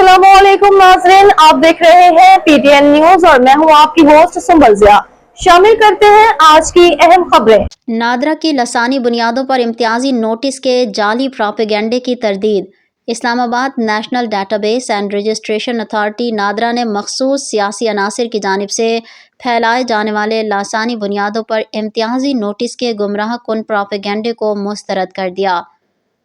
अस्सलाम वालेकुम नाज़रीन, आप देख रहे हैं पीटीएन न्यूज और मैं हूं आपकी होस्ट सुंबल ज़िया। शामिल करते हैं आज की अहम खबरें। नादरा की लसानी बुनियादों पर इम्तियाजी नोटिस के जाली प्रोपेगेंडे की तरदीद। Islamabad national database and registration authority NADRA ने मखसूस सियासी अनासर की जानिब से फैलाए जाने वाले लसानी बुनियादों पर इम्तियाजी नोटिस के गुमराह कुन प्रोपेगेंडे को मुस्तरद कर दिया।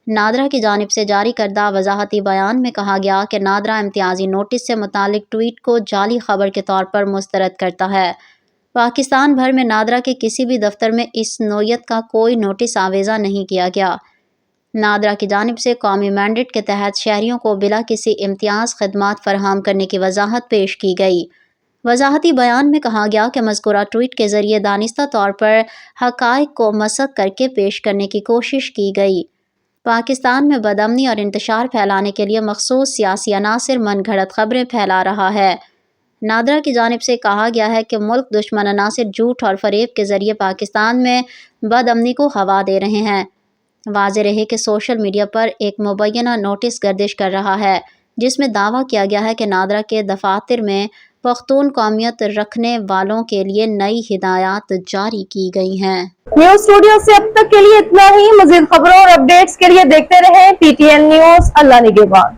नादरा की जानिब से जारी करदा वजाहती बयान में कहा गया कि नादरा इम्तियाजी नोटिस से मुतालिक ट्वीट को जाली खबर के तौर पर मुस्तरद करता है। पाकिस्तान भर में नादरा के किसी भी दफ्तर में इस नोयत का कोई नोटिस आवेज़ा नहीं किया गया। नादरा की जानिब से कौमी मैंडेट के तहत शहरियों को बिला किसी इम्तियाज़ खदमात फराहम करने की वजाहत पेश की गई। वजाहती बयान में कहा गया कि मज़कूरा ट्वीट के ज़रिए दानिस्ता तौर पर हक़ाइक़ को मसख़ करके पेश करने की कोशिश की गई। पाकिस्तान में बदअमनी और इंतशार फैलाने के लिए मखसूस सियासी अनासर मन घड़त खबरें फैला रहा है। नादरा की जानिब से कहा गया है कि मुल्क दुश्मन अनासर झूठ और फरेब के ज़रिए पाकिस्तान में बदअमनी को हवा दे रहे हैं। वाज़ेह रहे कि सोशल मीडिया पर एक मुबैना नोटिस गर्दिश कर रहा है जिसमें दावा किया गया है कि नादरा के दफातर में पख्तून कौमियत रखने वालों के लिए नई हिदायत जारी की गई हैं। न्यूज स्टूडियो से अब तक के लिए इतना ही। मज़ीद खबरों और अपडेट्स के लिए देखते रहें पीटीएन न्यूज। अल्लाह निगहबान।